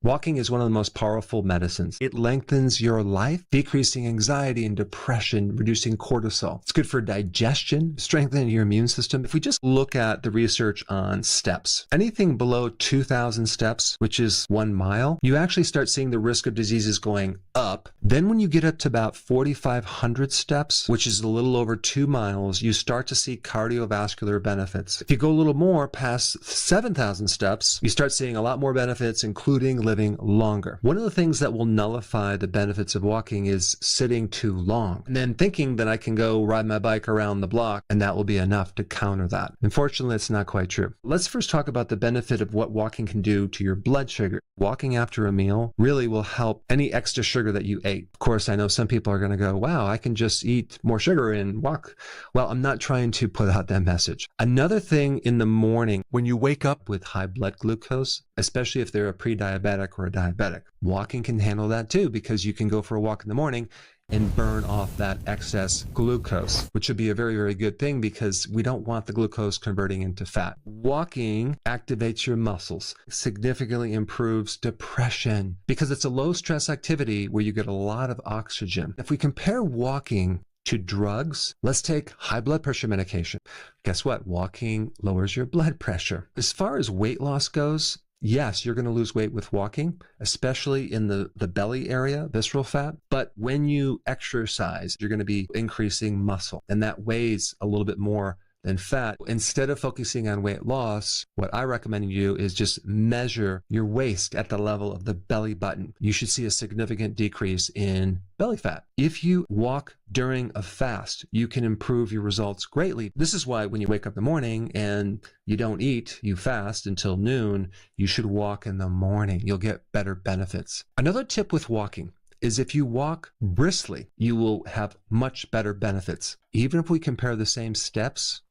Walking is one of the most powerful medicines. It lengthens your life, decreasing anxiety and depression, reducing cortisol. It's good for digestion, strengthening your immune system. If we just look at the research on steps, anything below 2,000 steps, which is 1 mile, you actually start seeing the risk of diseases going up. Then when you get up to about 4,500 steps, which is a little over 2 miles, you start to see cardiovascular benefits. If you go a little more past 7,000 steps, you start seeing a lot more benefits, including living longer. One of the things that will nullify the benefits of walking is sitting too long and then thinking that I can go ride my bike around the block and that will be enough to counter that. Unfortunately, it's not quite true. Let's first talk about the benefit of what walking can do to your blood sugar. Walking after a meal really will help any extra sugar that you ate. Of course, I know some people are going to go, wow, I can just eat more sugar and walk. Well, I'm not trying to put out that message. Another thing in the morning, when you wake up with high blood glucose, especially if they're a pre-diabetic or a diabetic, walking can handle that too, because you can go for a walk in the morning and burn off that excess glucose, which would be a very, very good thing because we don't want the glucose converting into fat. Walking activates your muscles, significantly improves depression because it's a low stress activity where you get a lot of oxygen. If we compare walking to drugs, let's take high blood pressure medication. Guess what? Walking lowers your blood pressure. As far as weight loss goes, yes, you're going to lose weight with walking, especially in the belly area, visceral fat. But when you exercise, you're going to be increasing muscle, and that weighs a little bit more than fat. Instead of focusing on weight loss, what I recommend you do is just measure your waist at the level of the belly button. You should see a significant decrease in belly fat. If you walk during a fast, you can improve your results greatly. This is why when you wake up in the morning and you don't eat, you fast until noon, you should walk in the morning. You'll get better benefits. Another tip with walking is if you walk briskly, you will have much better benefits. Even if we compare the same steps,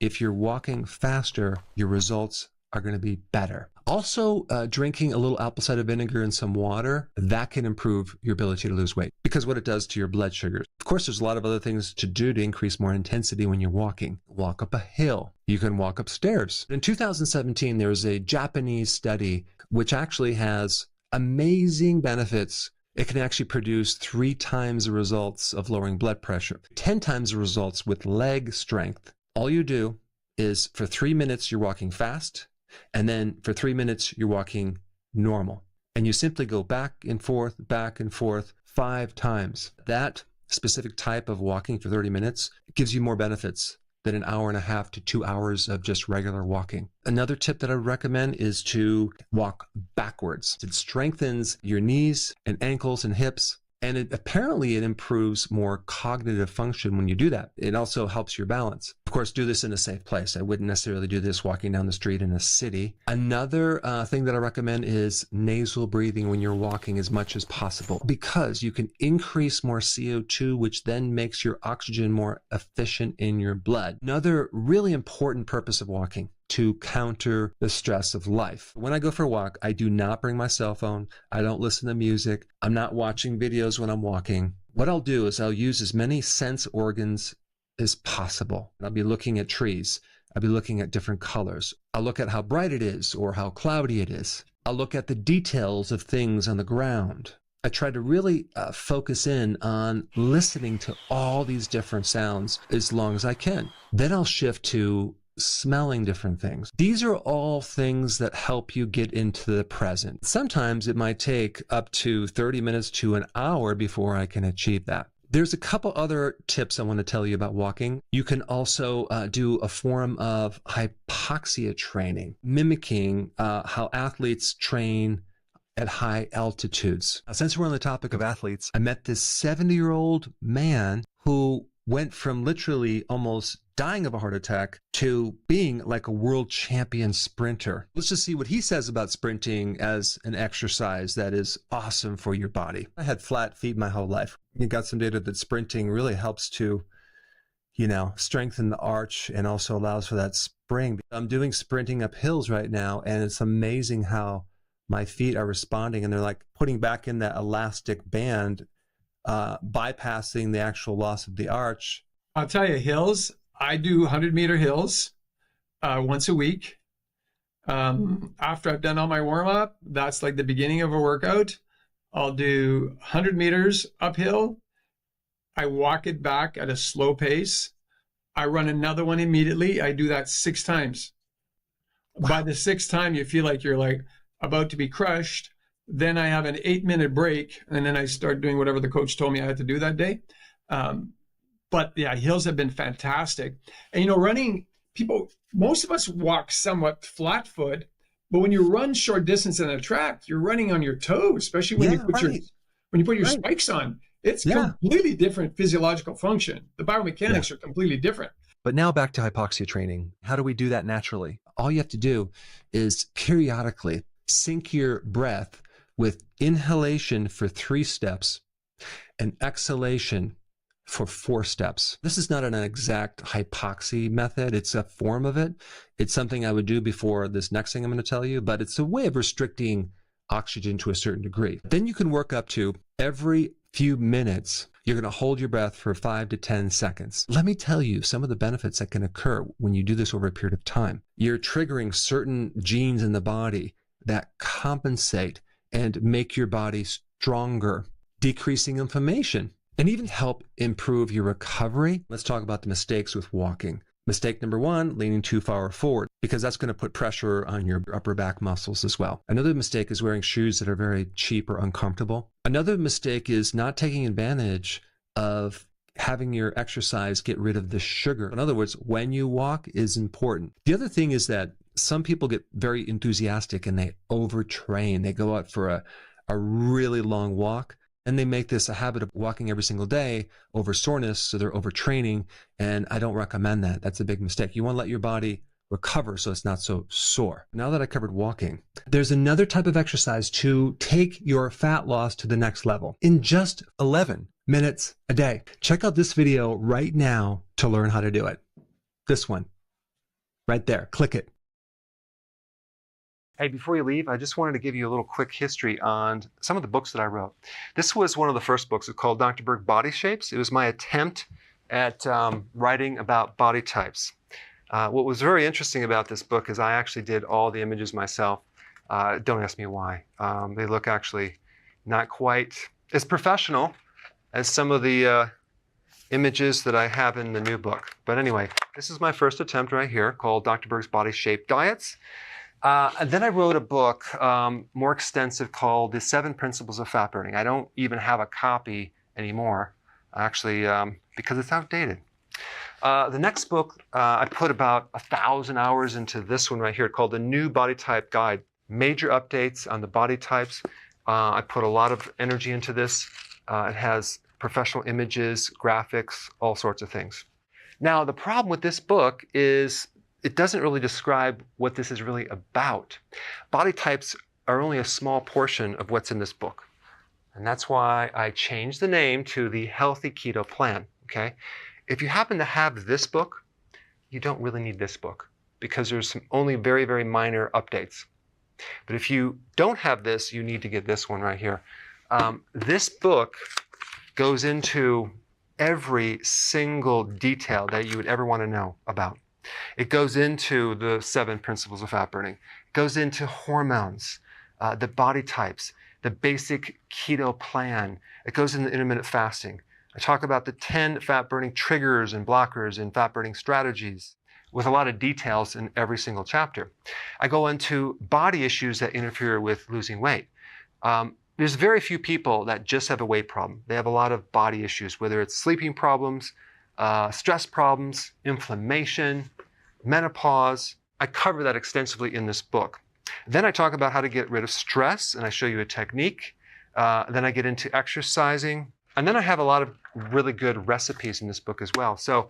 if you're walking faster, your results are going to be better. Also, drinking a little apple cider vinegar and some water, that can improve your ability to lose weight because what it does to your blood sugars. Of course, there's a lot of other things to do to increase more intensity when you're walking. Walk up a hill. You can walk upstairs. In 2017, there was a Japanese study which actually has amazing benefits. It can actually produce 3 times the results of lowering blood pressure, 10 times the results with leg strength. All you do is for 3 minutes, you're walking fast, and then for 3 minutes, you're walking normal. And you simply go back and forth 5 times. That specific type of walking for 30 minutes gives you more benefits than an hour and a half to 2 hours of just regular walking. Another tip that I would recommend is to walk backwards. It strengthens your knees and ankles and hips. And apparently it improves more cognitive function when you do that. It also helps your balance. Of course, do this in a safe place. I wouldn't necessarily do this walking down the street in a city. Another thing that I recommend is nasal breathing when you're walking as much as possible because you can increase more CO2, which then makes your oxygen more efficient in your blood. Another really important purpose of walking to counter the stress of life. When I go for a walk, I do not bring my cell phone. I don't listen to music. I'm not watching videos when I'm walking. What I'll do is I'll use as many sense organs as possible. I'll be looking at trees. I'll be looking at different colors. I'll look at how bright it is or how cloudy it is. I'll look at the details of things on the ground. I try to really focus in on listening to all these different sounds as long as I can. Then I'll shift to smelling different things. These are all things that help you get into the present. Sometimes it might take up to 30 minutes to an hour before I can achieve that. There's a couple other tips I want to tell you about walking. You can also do a form of hypoxia training, mimicking how athletes train at high altitudes. Now, since we're on the topic of athletes, I met this 70-year-old man who went from literally almost dying of a heart attack to being like a world champion sprinter. Let's just see what he says about sprinting as an exercise that is awesome for your body. I had flat feet my whole life. You got some data that sprinting really helps to, strengthen the arch and also allows for that spring. I'm doing sprinting up hills right now, and it's amazing how my feet are responding, and they're like putting back in that elastic band, bypassing the actual loss of the arch. I'll tell you, hills, I do 100-meter hills once a week. After I've done all my warm-up, that's like the beginning of a workout. I'll do 100 meters uphill. I walk it back at a slow pace. I run another one immediately. I do that 6 times. Wow. By the 6th time, you feel like you're like about to be crushed. Then I have an 8-minute break, and then I start doing whatever the coach told me I had to do that day. But yeah, hills have been fantastic. And, you know, running, most of us walk somewhat flat foot, but when you run short distance in a track, you're running on your toes, especially when you put your spikes on. It's completely different physiological function. The biomechanics are completely different. But now back to hypoxia training. How do we do that naturally? All you have to do is periodically sync your breath with inhalation for 3 steps and exhalation for 4 steps. This is not an exact hypoxia method. It's a form of it. It's something I would do before this next thing I'm going to tell you, but it's a way of restricting oxygen to a certain degree. Then you can work up to every few minutes, you're going to hold your breath for 5 to 10 seconds. Let me tell you some of the benefits that can occur when you do this over a period of time. You're triggering certain genes in the body that compensate and make your body stronger, decreasing inflammation, and even help improve your recovery. Let's talk about the mistakes with walking. Mistake number 1, leaning too far forward, because that's going to put pressure on your upper back muscles as well. Another mistake is wearing shoes that are very cheap or uncomfortable. Another mistake is not taking advantage of having your exercise get rid of the sugar. In other words, when you walk is important. The other thing is that some people get very enthusiastic and they overtrain. They go out for a really long walk, and they make this a habit of walking every single day over soreness, so they're overtraining, and I don't recommend that. That's a big mistake. You want to let your body recover so it's not so sore. Now that I covered walking, there's another type of exercise to take your fat loss to the next level in just 11 minutes a day. Check out this video right now to learn how to do it. This one, right there, click it. Hey, before you leave, I just wanted to give you a little quick history on some of the books that I wrote. This was one of the first books. It's called Dr. Berg Body Shapes. It was my attempt at writing about body types. What was very interesting about this book is I actually did all the images myself. Don't ask me why. They look actually not quite as professional as some of the images that I have in the new book. But anyway, this is my first attempt right here called Dr. Berg's Body Shape Diets. And then I wrote a book more extensive called The 7 Principles of Fat Burning. I don't even have a copy anymore, actually, because it's outdated. The next book, I put about 1,000 hours into this one right here called The New Body Type Guide. Major updates on the body types. I put a lot of energy into this. It has professional images, graphics, all sorts of things. Now, the problem with this book is it doesn't really describe what this is really about. Body types are only a small portion of what's in this book. And that's why I changed the name to the Healthy Keto Plan, okay? If you happen to have this book, you don't really need this book because there's only very, very minor updates. But if you don't have this, you need to get this one right here. This book goes into every single detail that you would ever want to know about. It goes into the 7 principles of fat burning. It goes into hormones, the body types, the basic keto plan. It goes into intermittent fasting. I talk about the 10 fat burning triggers and blockers and fat burning strategies with a lot of details in every single chapter. I go into body issues that interfere with losing weight. There's very few people that just have a weight problem. They have a lot of body issues, whether it's sleeping problems, stress problems, inflammation, menopause. I cover that extensively in this book. Then I talk about how to get rid of stress, and I show you a technique. Then I get into exercising. And then I have a lot of really good recipes in this book as well. So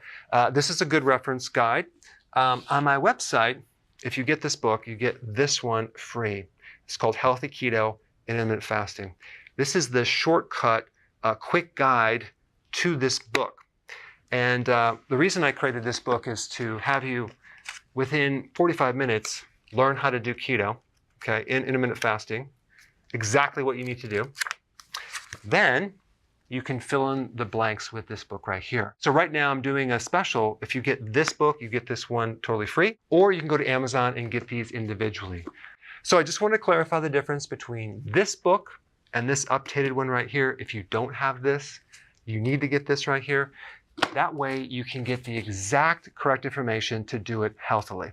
this is a good reference guide. On my website, if you get this book, you get this one free. It's called Healthy Keto and Intermittent Fasting. This is the shortcut, quick guide to this book. And the reason I created this book is to have you, within 45 minutes, learn how to do keto, okay, in intermittent fasting, exactly what you need to do. Then you can fill in the blanks with this book right here. So right now I'm doing a special. If you get this book, you get this one totally free, or you can go to Amazon and get these individually. So I just want to clarify the difference between this book and this updated one right here. If you don't have this, you need to get this right here. That way you can get the exact correct information to do it healthily.